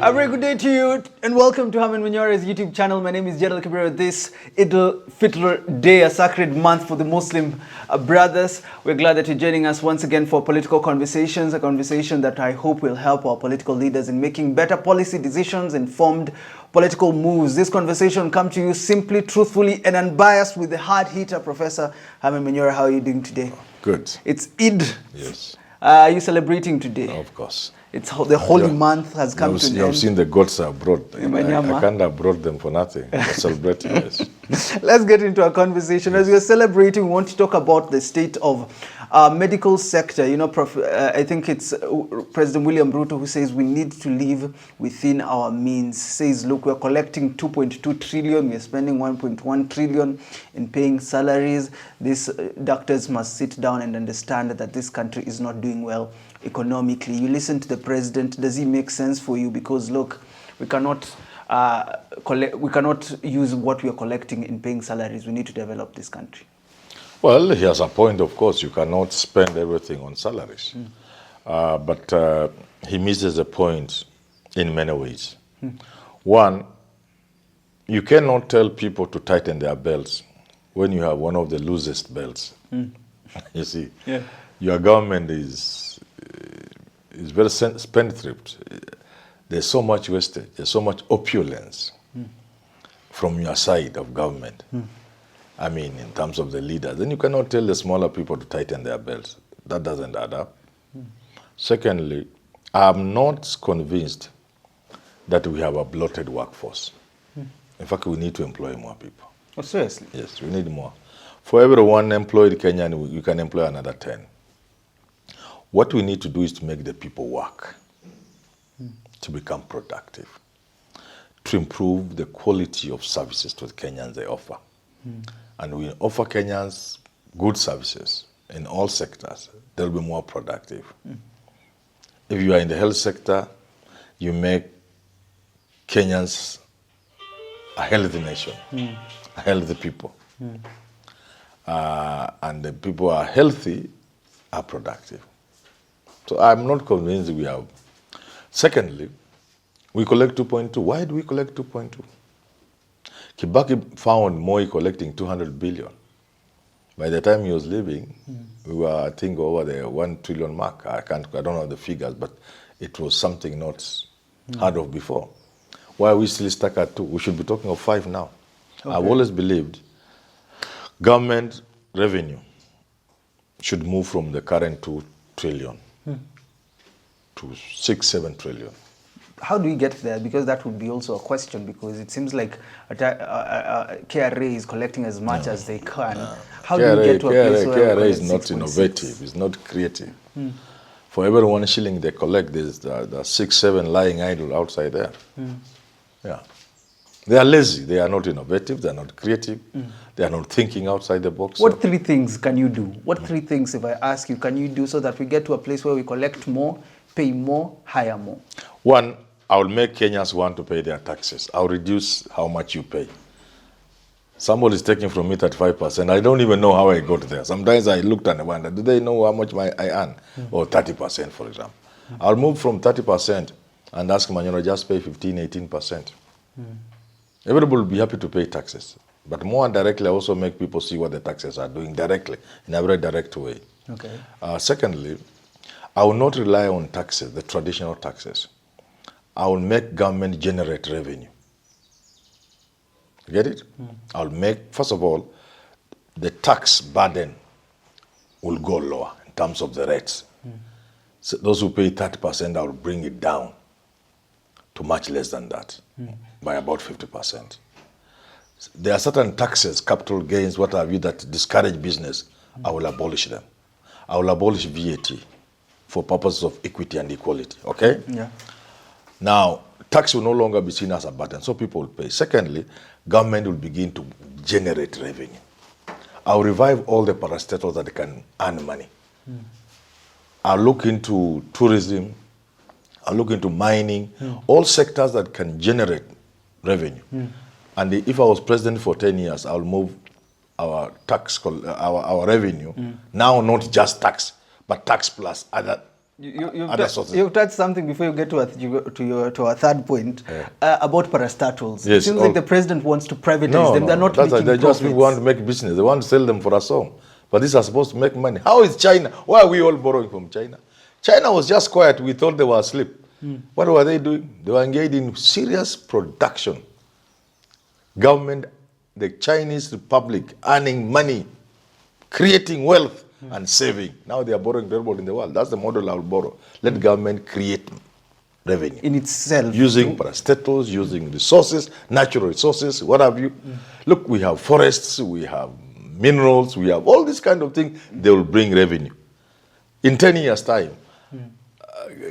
A very good day to you and welcome to Herman Manyora's YouTube channel. My name is General Kabira. This Eid al-Fitr Day, a sacred month for the Muslim brothers. We're glad that you're joining us once again for political conversations, a conversation that I hope will help our political leaders in making better policy decisions, informed political moves. This conversation comes to you simply, truthfully, and unbiased with the hard hitter, Professor Herman Manyora. How are you doing today? Good. It's Eid. Yes. Are you celebrating today? Of course. It's the holy month has come to an end. You have seen the gods I brought. I can't have brought them for nothing. We're celebrating, yes. Let's get into our conversation. As we're celebrating, we want to talk about the state of medical sector. You know, I think it's President William Ruto who says we need to live within our means. Says, look, we're collecting 2.2 trillion. We're spending 1.1 trillion in paying salaries. These doctors must sit down and understand that this country is not doing well economically. You listen to the president. Does he make sense for you? Because look, we cannot use what we are collecting in paying salaries. We need to develop this country. Well, he has a point, of course. You cannot spend everything on salaries. But he misses the point in many ways. One, you cannot tell people to tighten their belts when you have one of the loosest belts. You see, your government is very spendthrift. There's so much wastage, there's so much opulence from your side of government. I mean, in terms of the leaders. Then you cannot tell the smaller people to tighten their belts. That doesn't add up. Secondly, I'm not convinced that we have a bloated workforce. In fact, we need to employ more people. Oh, seriously? Yes, we need more. For every one employed Kenyan, you can employ another 10. What we need to do is to make the people work, to become productive, to improve the quality of services to the Kenyans they offer. And we offer Kenyans good services in all sectors, they'll be more productive. If you are in the health sector, you make Kenyans a healthy nation, a healthy people. And the people are healthy, are productive. So I'm not convinced we have. Secondly, we collect 2.2. Why do we collect 2.2? Kibaki found Moi collecting 200 billion. By the time he was leaving, we were, I think, over the 1 trillion mark. I don't know the figures, but it was something not heard of before. Why are we still stuck at 2? We should be talking of 5 now. Okay. I've always believed government revenue should move from the current 2 trillion to 6-7 trillion. How do we get there? Because that would be also a question, because it seems like KRA is collecting as much as they can. How do we get to a place where KRA is not innovative, it's not creative. For every 1 shilling they collect, there's the 6-7 lying idle outside there. They are lazy, they are not innovative, they are not creative, they are not thinking outside the box. What 3 things can you do? What 3 things, if I ask you, can you do so that we get to a place where we collect more, pay more, hire more? 1, I will make Kenyans want to pay their taxes. I'll reduce how much you pay. Somebody is taking from me 35%. I don't even know how I got there. Sometimes I looked and I wonder, do they know how much I earn? Or 30%, for example. I'll move from 30% and ask Manyora, just pay 15-18%. Everybody will be happy to pay taxes. But more directly, I also make people see what the taxes are doing directly, in a very direct way. Okay. Secondly, I will not rely on taxes, the traditional taxes. I will make government generate revenue. Get it? I'll make, first of all, the tax burden will go lower in terms of the rates. So those who pay 30%, I will bring it down to much less than that, by about 50%. There are certain taxes, capital gains, what have you, that discourage business. I will abolish them. I will abolish VAT for purposes of equity and equality, okay? Yeah. Now, tax will no longer be seen as a burden, so people will pay. Secondly, government will begin to generate revenue. I'll revive all the parastatals that can earn money. I'll look into tourism, I'll look into mining, all sectors that can generate revenue. And if I was president for 10 years, I'll move our tax, our revenue, now not just tax, but tax plus other You've touched something before you get to our third point about parastatals. Yes, it seems like the president wants to privatize them. They're not making they just profits. want to make business. They want to sell them for a song. But these are supposed to make money. How is China? Why are we all borrowing from China? China was just quiet. We thought they were asleep. What were they doing? They were engaged in serious production. Government, the Chinese Republic, earning money, creating wealth and saving. Now they are borrowing everybody in the world. That's the model I'll borrow. Let government create revenue. In itself. Using parastatals, using resources, natural resources, what have you. Look, we have forests, we have minerals, we have all these kind of things. They will bring revenue. In 10 years' time,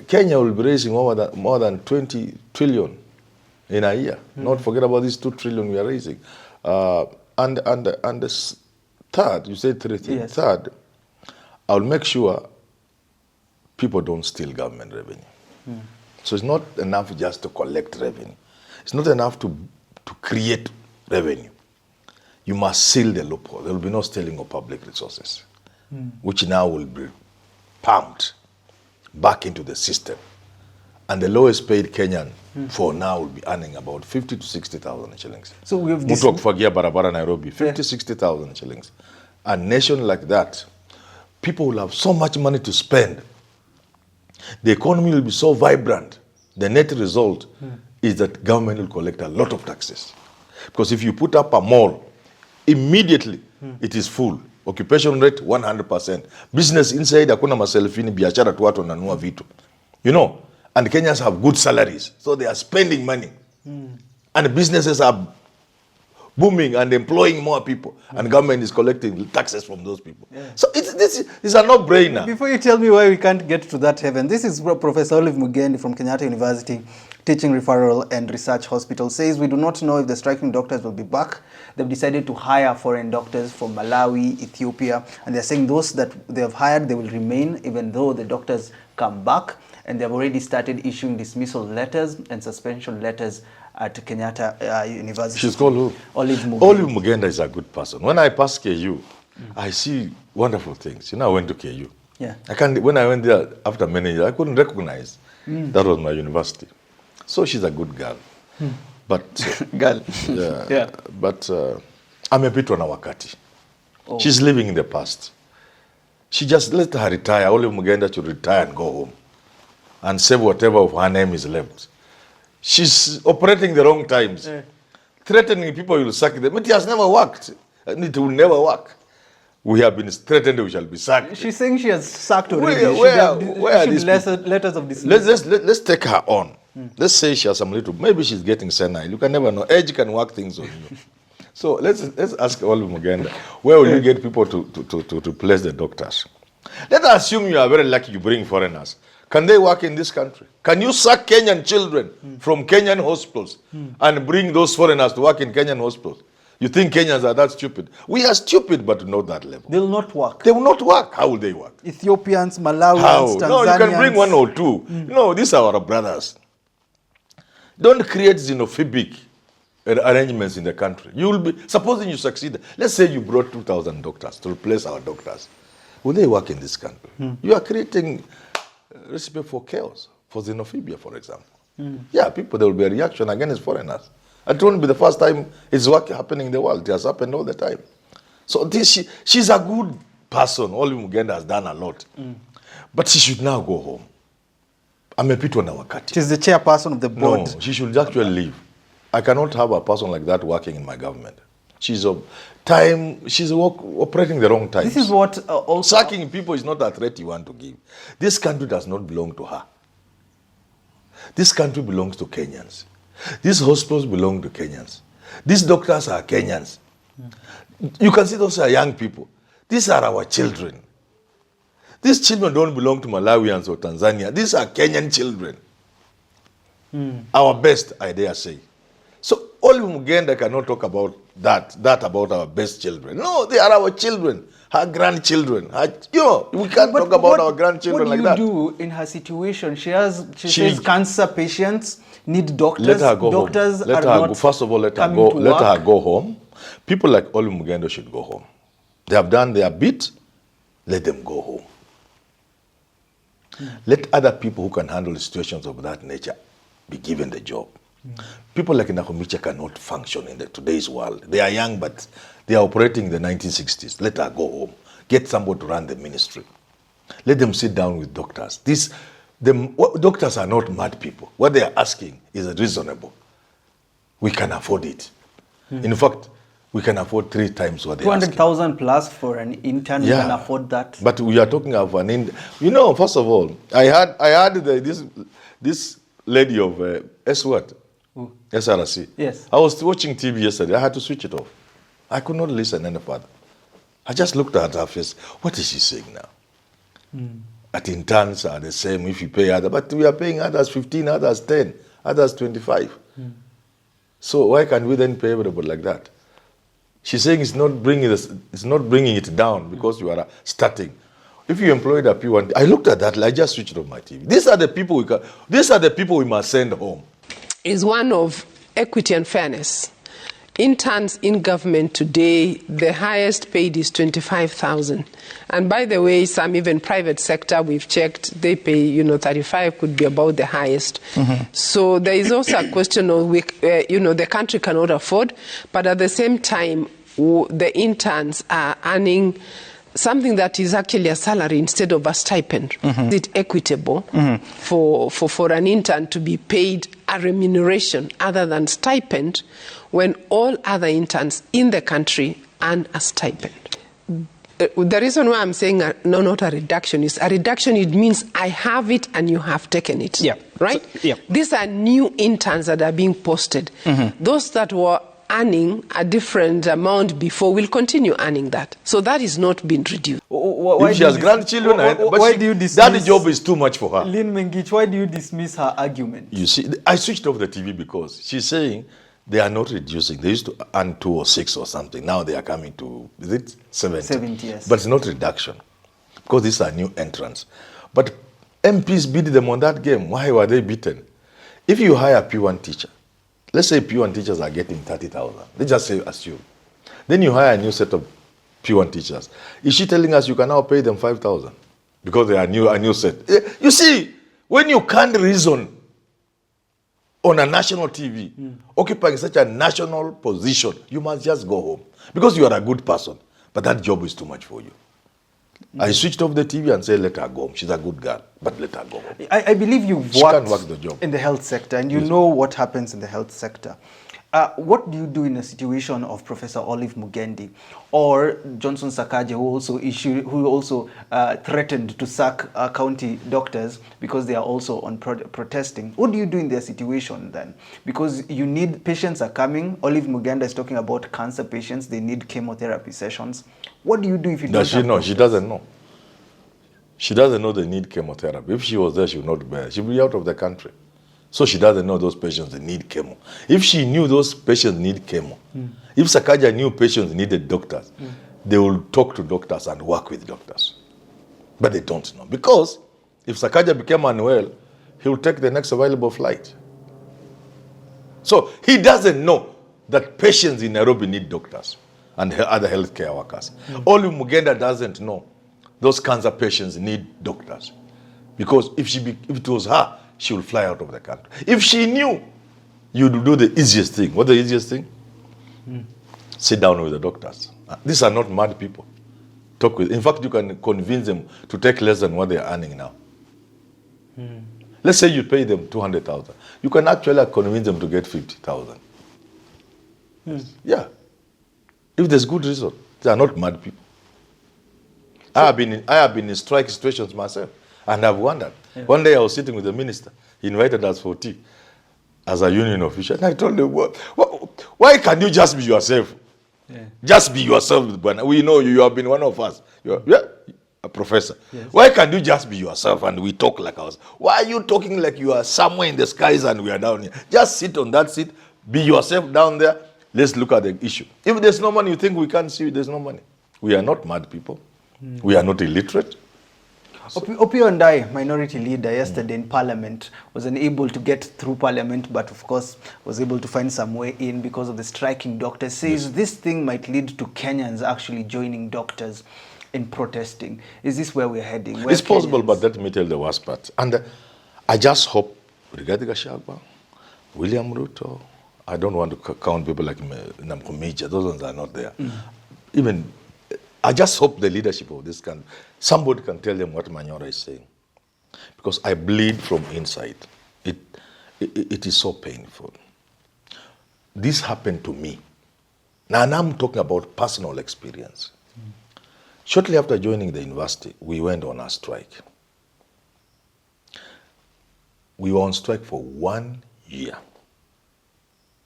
Kenya will be raising more than 20 trillion in a year. Not forget about these 2 trillion we are raising. And the third, you said 3 things. Yes. Third, I'll make sure people don't steal government revenue. So it's not enough just to collect revenue. It's not enough to create revenue. You must seal the loophole. There will be no stealing of public resources, which now will be pumped back into the system. And the lowest paid Kenyan for now will be earning about 50 to 60,000 shillings. So we have Mutok Fagia Barabara Nairobi, 50, 60,000 shillings. A nation like that, people will have so much money to spend. The economy will be so vibrant. The net result is that government will collect a lot of taxes. Because if you put up a mall, immediately it is full. Occupation rate 100%. Business inside hakuna maselfini, biashara tu watu wananunua vitu. You know, and Kenyans have good salaries, so they are spending money. And businesses are booming and employing more people, and government is collecting taxes from those people. So this is a no-brainer. Before you tell me why we can't get to that heaven, this is Professor Mugendi from Kenyatta University, Teaching Referral and Research Hospital, says we do not know if the striking doctors will be back. They've decided to hire foreign doctors from Malawi, Ethiopia, and they're saying those that they have hired, they will remain even though the doctors come back. And they've already started issuing dismissal letters and suspension letters at Kenyatta University. She's called who? Olive Mugi. Olive Mugenda is a good person. When I pass KU, I see wonderful things. You know, I went to KU. Yeah. When I went there after many years, I couldn't recognize that was my university. So she's a good girl. But girl. Yeah. But I'm a bit on our wakati. She's living in the past. She just let her retire. Olive Mugenda should retire and go home and save whatever of her name is left. She's operating the wrong times. Threatening people will sack them. It has never worked. And it will never work. We have been threatened we shall be sacked. She's saying she has sacked already. Where are these letters of dismissal? Let's take her on. Let's say she has some little, maybe she's getting senile. You can never know. Age can work things on you. So let's ask Olive Mugenda, where will you get people to place the doctors? Let us assume you are very lucky you bring foreigners. Can they work in this country? Can you sack Kenyan children from Kenyan hospitals and bring those foreigners to work in Kenyan hospitals? You think Kenyans are that stupid? We are stupid, but not that level. They will not work. They will not work. How will they work? Ethiopians, Malawians, How? Tanzanians. No, you can bring 1 or 2. No, these are our brothers. Don't create xenophobic arrangements in the country. You will be, supposing you succeed, let's say you brought 2,000 doctors to replace our doctors. Will they work in this country? You are creating recipe for chaos, for xenophobia, for example. Yeah, there will be a reaction against foreigners. It won't be the first time it's happening in the world. It has happened all the time. So she's a good person. Olive Mugenda has done a lot. But she should now go home. I'm a bit on our wakati. She's the chairperson of the board. No, she should actually leave. I cannot have a person like that working in my government. She's operating the wrong times. This is what also... Sacking people is not a threat you want to give. This country does not belong to her. This country belongs to Kenyans. These hospitals belong to Kenyans. These doctors are Kenyans. You can see those are young people. These are our children. These children don't belong to Malawians or Tanzania. These are Kenyan children. Our best, I dare say. So Olive Mugenda cannot talk about that about our best children. No, they are our children, her grandchildren. We can't talk about our grandchildren like that. What do you do in her situation? She says cancer patients need doctors. Let her go doctors home. Let are her not go. First of all, let her go home. People like Olive Mugenda should go home. They have done their bit. Let them go home. Let other people who can handle situations of that nature be given the job. People like Nakumicha cannot function in today's world. They are young, but they are operating in the 1960s. Let her go home. Get somebody to run the ministry. Let them sit down with doctors. Doctors are not mad people. What they are asking is reasonable. We can afford it. In fact, we can afford 3 times what they are asking. 200,000 plus for an intern, you can afford that. But we are talking of an intern. First of all, I had this lady of SRC. Yes. I was watching TV yesterday. I had to switch it off. I could not listen any further. I just looked at her face. What is she saying now? At interns are the same if you pay others, but we are paying others 15, others 10, others 25. So why can't we then pay everybody like that? She's saying it's not bringing it down because you are starting. If you employed a P1, I looked at that. I just switched off my TV. These are the people we must send home. Is one of equity and fairness. Interns in government today, the highest paid is 25,000. And by the way, some even private sector, we've checked, they pay, 35 could be about the highest. So there is also a question of, the country cannot afford, but at the same time, the interns are earning something that is actually a salary instead of a stipend. Is it equitable for an intern to be paid a remuneration other than stipend when all other interns in the country earn a stipend? The reason why I'm saying not a reduction is a reduction, it means I have it and you have taken it. Yeah. Right? So, These are new interns that are being posted. Those that were earning a different amount before will continue earning that. So that is not being reduced. If she has grandchildren, that job is too much for her. Lynn Mengich, why do you dismiss her argument? You see, I switched off the TV because she's saying they are not reducing. They used to earn 2 or 6 or something. Now they are coming to, is it 70? 70, yes. But it's not reduction because these are new entrants. But MPs beat them on that game. Why were they beaten? If you hire a P1 teacher, let's say P1 teachers are getting 30,000. Let's just say, assume. Then you hire a new set of P1 teachers. Is she telling us you can now pay them 5,000 because they are a new set? You see, when you can't reason on a national TV, occupying such a national position, you must just go home because you are a good person. But that job is too much for you. I switched off the TV and said, let her go home. She's a good girl, but let her go home. I believe you've She can't work the job. in the health sector, and you know what happens in the health sector. What do you do in a situation of Professor Olive Mugendi or Johnson Sakaja, who also threatened to sack county doctors because they are also on protesting? What do you do in their situation then? Because you need, patients are coming. Olive Mugendi is talking about cancer patients. They need chemotherapy sessions. What do you do if you don't Does she know? She doesn't know. She doesn't know they need chemotherapy. If she was there, she would not bear. She would be out of the country. So she doesn't know those patients that need chemo. If she knew those patients need chemo, if Sakaja knew patients needed doctors, they will talk to doctors and work with doctors. But they don't know. Because if Sakaja became unwell, he will take the next available flight. So he doesn't know that patients in Nairobi need doctors and other healthcare workers. Only Mugenda doesn't know those cancer patients need doctors. Because if it was her, she will fly out of the country. If she knew, you would do the easiest thing. What's the easiest thing? Sit down with the doctors. These are not mad people. Talk with. In fact, you can convince them to take less than what they are earning now. Let's say you pay them 200,000. You can actually convince them to get 50,000. Yeah. If there's good reason, they are not mad people. I have been in strike situations myself, and I've wondered. Yeah. One day I was sitting with the minister. He invited us for tea as a union official. And I told him, why can't you just be yourself? Yeah. Just be yourself. We know you have been one of us. You're a professor. Yes. Why can't you just be yourself and we talk like us? Why are you talking like you are somewhere in the skies and we are down here? Just sit on that seat. Be yourself down there. Let's look at the issue. If there's no money, you think we can't see there's no money. We are not mad people. We are not illiterate. Opio and I, minority leader, yesterday in Parliament, was unable to get through Parliament, but of course was able to find some way in because of the striking doctors. Says this thing might lead to Kenyans actually joining doctors. in protesting. Is this where we're heading? It's possible, but let me tell the worst part. And I just hope Rigathi Gachagua, William Ruto, I don't want to count people like Namkumeja, those ones are not there. Even, I just hope the leadership of this country, somebody can tell them what Manyora is saying. Because I bleed from inside. It is so painful. This happened to me. Now I'm talking about personal experience. Shortly after joining the university, we went on a strike. We were on strike for 1 year.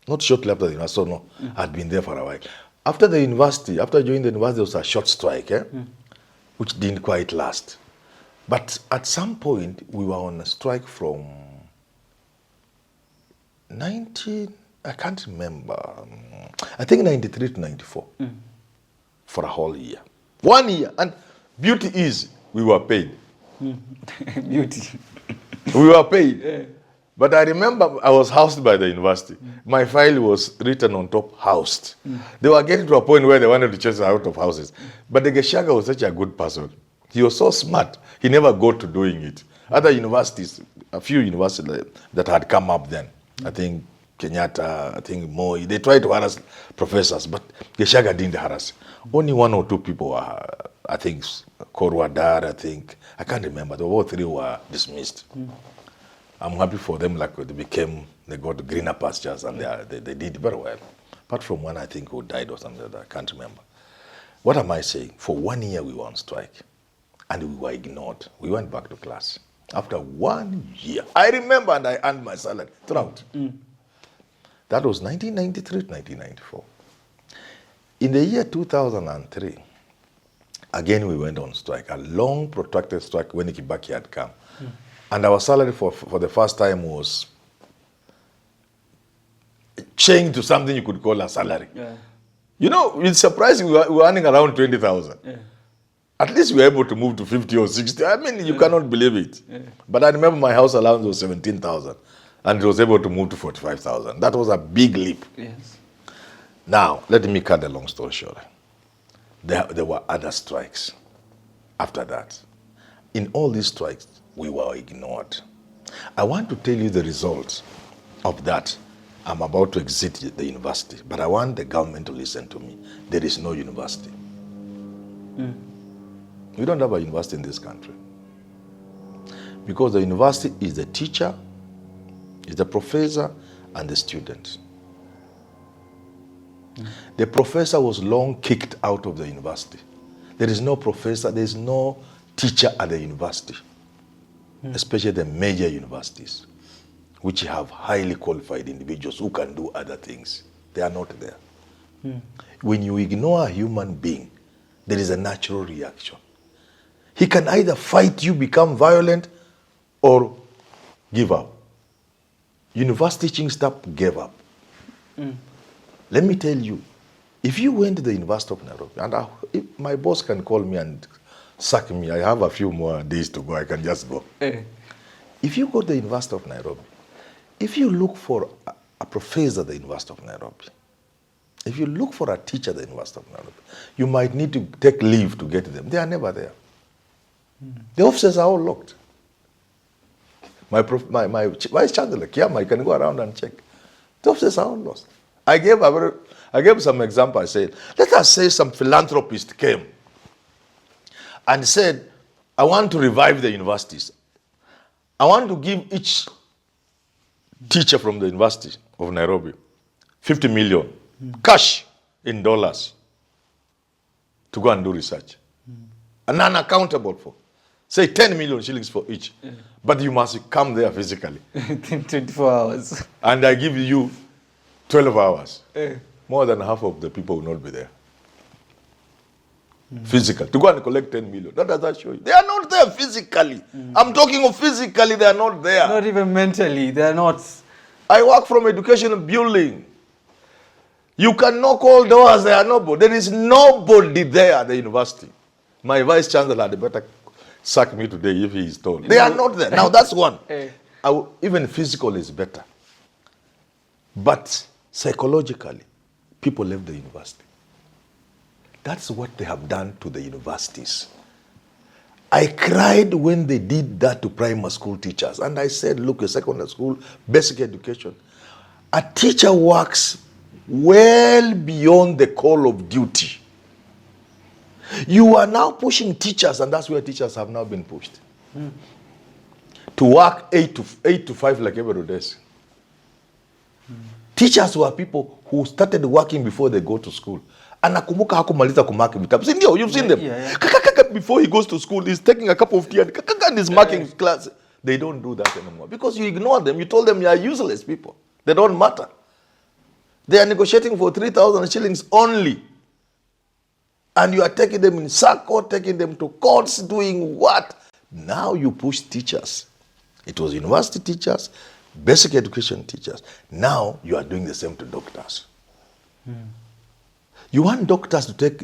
Not shortly after the university, so no, I'd been there for a while. After the university, after joining the university, there was a short strike, which didn't quite last. But at some point, we were on a strike from 19, I can't remember, I think 93 to 94, for a whole year. 1 year, and beauty is, we were paid. Beauty. We were paid. But I remember I was housed by the university. My file was written on top, housed. They were getting to a point where they wanted to chase us out of houses. But the Gachagua was such a good person. He was so smart, he never got to doing it. Other universities, a few universities that had come up then, I think Kenyatta, I think Moi, they tried to harass professors, but Gachagua didn't harass. Only 1 or 2 people were, I think, Korwadar, I think, I can't remember, the all 3 were dismissed. I'm happy for them, like they got greener pastures and they did very well. Apart from one, I think, who died or something like that, I can't remember. What am I saying? For 1 year we were on strike and we were ignored. We went back to class. After 1 year, I remember, and I earned my salary throughout. That was 1993 to 1994. In the year 2003, again we went on strike, a long protracted strike when Kibaki had come. And our salary for the first time was changed to something you could call a salary. You know, it's surprising we were earning around 20,000. At least we were able to move to 50 or 60. I mean, you cannot believe it. But I remember my house allowance was 17,000 and it was able to move to 45,000. That was a big leap. Yes. Now, let me cut the long story short. There were other strikes after that. In all these strikes, we were ignored. I want to tell you the results of that. I'm about to exit the university, but I want the government to listen to me. There is no university. We don't have a university in this country. Because the university is the teacher, is the professor, and the student. The professor was long kicked out of the university. There is no professor, there is no teacher at the university, especially the major universities, which have highly qualified individuals who can do other things. They are not there. When you ignore a human being, there is a natural reaction. He can either fight you, become violent, or give up. University teaching staff gave up. Let me tell you, if you went to the University of Nairobi, and if my boss can call me and sack me, I have a few more days to go, I can just go. If you go to the University of Nairobi, if you look for a professor at the University of Nairobi, if you look for a teacher at the University of Nairobi, you might need to take leave to get to them. They are never there. The offices are all locked. My vice chancellor, Kiama, you can go around and check. The offices are all lost. I gave some example. I said, let us say some philanthropist came and said, I want to revive the universities. I want to give each teacher from the University of Nairobi 50 million cash in dollars to go and do research. And unaccountable for. Say 10 million shillings for each. But you must come there physically. 24 hours. And I give you 12 hours. More than half of the people will not be there. Physical. To go and collect 10 million. What does that show you? They are not there physically. I'm talking of physically, they are not there. Not even mentally, they are not. I work from education building. You can knock all doors, there are nobody. There is nobody there at the university. My vice chancellor had better sack me today if he is told. They are not there. Now that's one. Even physical is better. But psychologically, people left the university. That's what they have done to the universities. I cried when they did that to primary school teachers. And I said, look, a secondary school, basic education. A teacher works well beyond the call of duty. You are now pushing teachers, and that's where teachers have now been pushed. To work 8 to 5 like everybody does. Teachers were people who started working before they go to school. Anakumbuka hakumaliza kumaki vitabu. See, you've seen them. Before he goes to school, he's taking a cup of tea and he's marking class. They don't do that anymore because you ignore them. You told them you are useless people. They don't matter. They are negotiating for 3,000 shillings only. And you are taking them in circle, taking them to courts, doing what? Now you push teachers. It was university teachers, basic education teachers. Now you are doing the same to doctors. You want doctors to take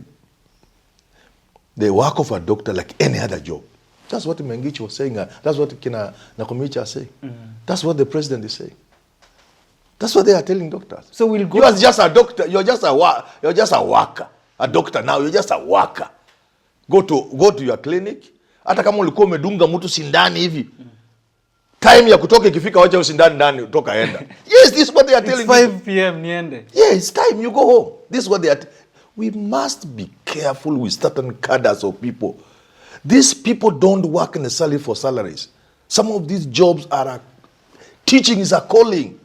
the work of a doctor like any other job. That's what Mengichi was saying. That's what Kina Nakumicha is saying. That's what the president is saying. That's what they are telling doctors. So we'll go. You are just a doctor. You're just a worker. A doctor now. You're just a worker. Go to your clinic. Hata kama ulikuwa umedunga mtu sindani hivi. Time ya kutoka ikifika wacha usindani ndani toka enda. Yes, this is what they are telling you. 5 p.m. niende. Yeah, it's time you go home. This is what they are. We must be careful with certain cadres of people. These people don't work necessarily for salaries. Some of these jobs are teaching is a calling.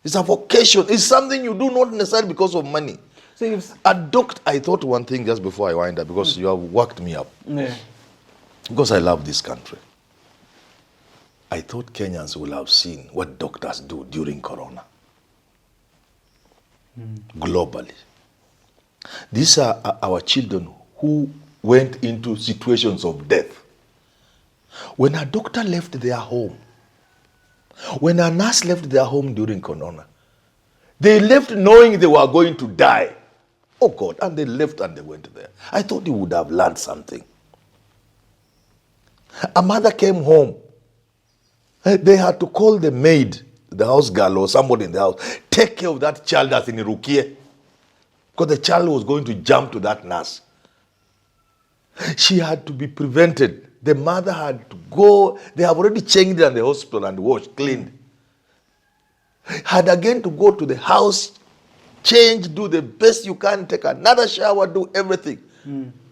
It's a vocation. It's something you do not necessarily because of money. So if a doctor, I thought one thing just before I wind up, because you have worked me up. Yeah. Because I love this country. I thought Kenyans will have seen what doctors do during Corona. Globally. These are our children who went into situations of death. When a doctor left their home, when a nurse left their home during Corona, they left knowing they were going to die. Oh God, and they left and they went there. I thought you would have learned something. A mother came home. They had to call the maid, the house girl or somebody in the house, take care of that child that's in Rukie. Because the child was going to jump to that nurse. She had to be prevented. The mother had to go. They have already changed it in the hospital and washed, cleaned. Had again to go to the house, change, do the best you can, take another shower, do everything.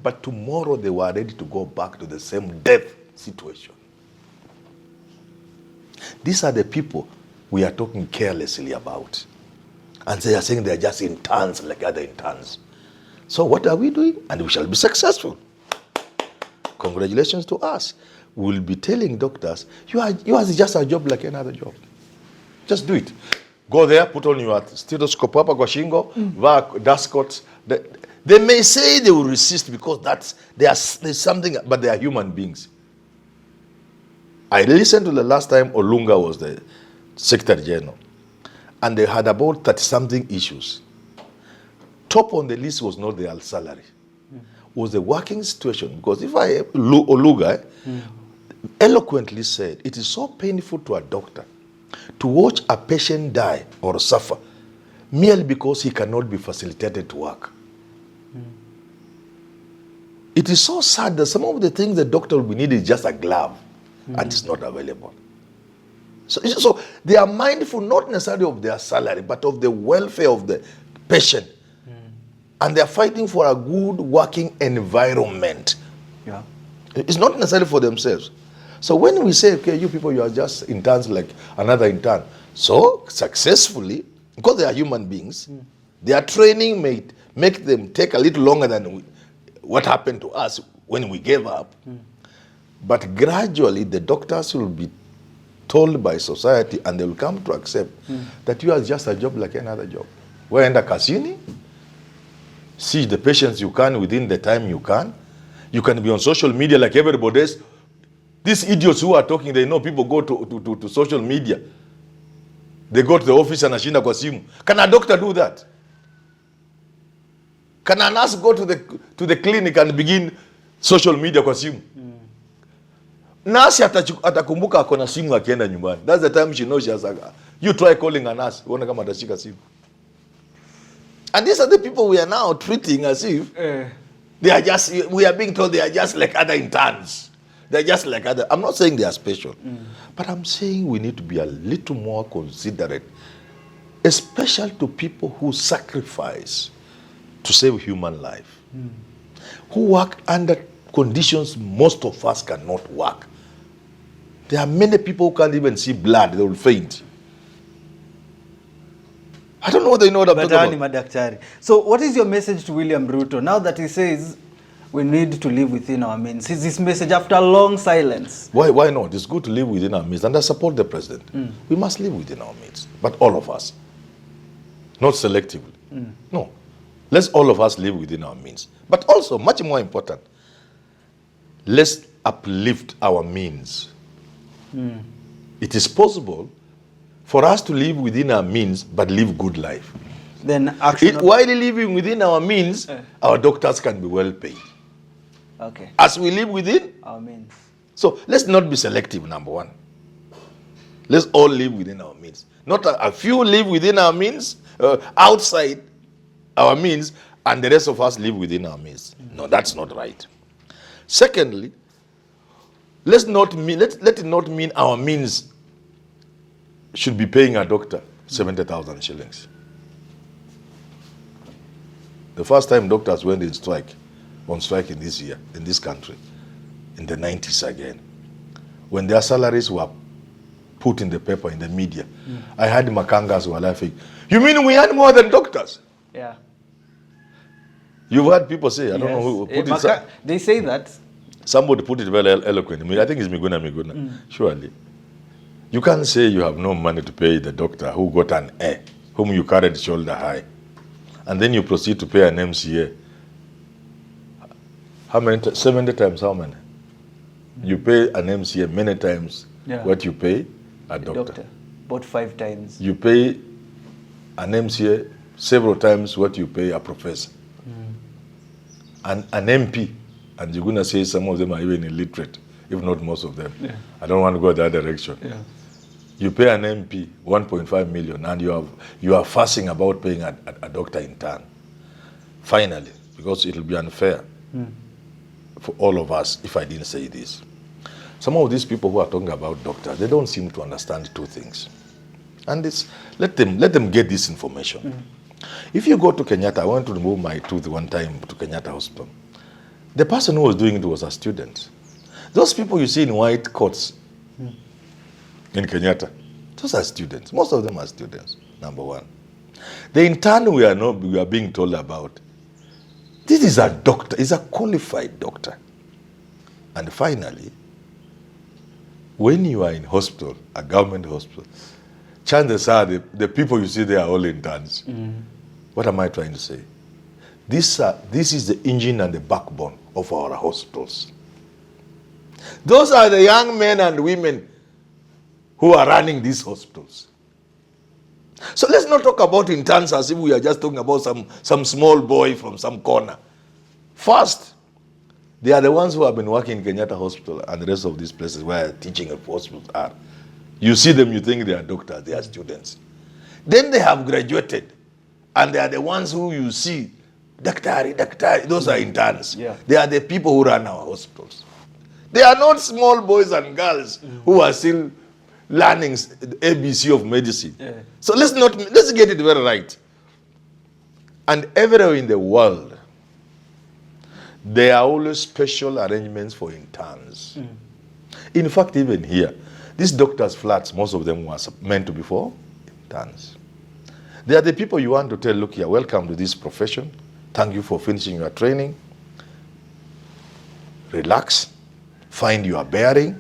But tomorrow they were ready to go back to the same death situation. These are the people we are talking carelessly about. And they are saying they are just interns like other interns. So what are we doing? And we shall be successful. Congratulations to us. We will be telling doctors, yours is just a job like another job. Just do it. Go there, put on your stethoscope hapa kwa shingo, wear dust coats. They may say they will resist because there's something, but they are human beings. I listened to the last time Olunga was the Secretary General, and they had about 30-something issues. Top on the list was not their salary. Was the working situation. Because if Olunga eloquently said, it is so painful to a doctor to watch a patient die or suffer merely because he cannot be facilitated to work. It is so sad that some of the things the doctor will be needing is just a glove and it's not available. So they are mindful not necessarily of their salary, but of the welfare of the patient. And they are fighting for a good working environment. Yeah. It's not necessarily for themselves. So when we say, okay, you people, you are just interns like another intern. So successfully, because they are human beings, their training may make them take a little longer than what happened to us when we gave up. But gradually, the doctors will be told by society and they will come to accept that you are just a job like another job. We're in the casino, see the patients you can within the time you can. You can be on social media like everybody else. These idiots who are talking, they know people go to social media. They go to the office and ashinda kwa simu. Can a doctor do that? Can a nurse go to the clinic and begin social media kwa simu? Nurse atakumbuka akona simu akienda nyumbani. That's the time she knows she has you try calling a nurse. Uone kama atashika simu. And these are the people we are now treating as if they are just, we are being told they are just like other interns. They're just like other, I'm not saying they are special, but I'm saying we need to be a little more considerate, especially to people who sacrifice to save human life, who work under conditions most of us cannot work. There are many people who can't even see blood, they will faint. I don't know whether you know what I'm talking about. So what is your message to William Ruto now that he says we need to live within our means? Is this message after a long silence? Why not? It's good to live within our means, and I support the president. We must live within our means, but all of us, not selectively. No, let's all of us live within our means. But also, much more important, let's uplift our means. It is possible for us to live within our means, but live good life. Then while living within our means, our doctors can be well paid. Okay. As we live within our means. So let's not be selective, number one. Let's all live within our means. Not a few live within our means, outside our means, and the rest of us live within our means. No, that's not right. Secondly, let it not mean our means should be paying a doctor 70,000 shillings. The first time doctors went on strike in this year, in this country, in the 90s again, when their salaries were put in the paper, in the media, I heard Makangas were laughing. You mean we had more than doctors? Yeah. You've heard people say, I don't know who put it. They say that. Somebody put it very eloquently. I think it's Miguna. Surely. You can't say you have no money to pay the doctor who got an A, whom you carried shoulder high, and then you proceed to pay an MCA. How many? 70 times how many? You pay an MCA many times what you pay a doctor. About 5 times. You pay an MCA several times what you pay a professor. And an MP, and you're going to say some of them are even illiterate, if not most of them. I don't want to go that direction. You pay an MP 1.5 million, and you are fussing about paying a doctor in turn. Finally, because it will be unfair for all of us if I didn't say this. Some of these people who are talking about doctors, they don't seem to understand two things. And let them get this information. If you go to Kenyatta, I went to remove my tooth one time to Kenyatta Hospital. The person who was doing it was a student. Those people you see in white coats in Kenyatta, those are students. Most of them are students, number one. The intern we are being told about, this is a doctor, is a qualified doctor. And finally, when you are in hospital, a government hospital, chances are the people you see there are all interns. What am I trying to say? This is the engine and the backbone of our hospitals. Those are the young men and women who are running these hospitals. So let's not talk about interns as if we are just talking about some small boy from some corner. First, they are the ones who have been working in Kenyatta Hospital and the rest of these places where teaching hospitals are. You see them, you think they are doctors, they are students. Then they have graduated, and they are the ones who you see, doctor, those are interns. They are the people who run our hospitals. They are not small boys and girls who are still learning the ABC of medicine. So let's get it very right. And everywhere in the world, there are always special arrangements for interns. In fact, even here, these doctors' flats, most of them were meant to be for interns. They are the people you want to tell, look here, welcome to this profession. Thank you for finishing your training. Relax. Find your bearing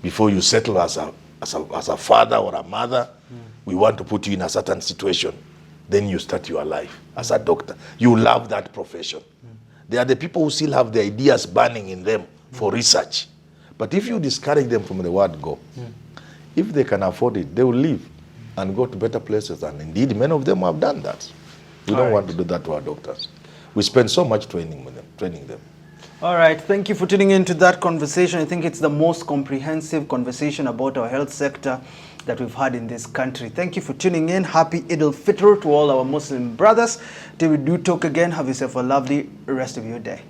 before you settle as a father or a mother. We want to put you in a certain situation. Then you start your life as a doctor. You love that profession. They are the people who still have the ideas burning in them for research. But if you discourage them from the word go, if they can afford it, they will leave and go to better places. And indeed, many of them have done that. We don't want to do that to our doctors. We spend so much training them. All right, thank you for tuning in to that conversation. I think it's the most comprehensive conversation about our health sector that we've had in this country. Thank you for tuning in. Happy Eid al-Fitr to all our Muslim brothers. Till we do talk again, have yourself a lovely rest of your day.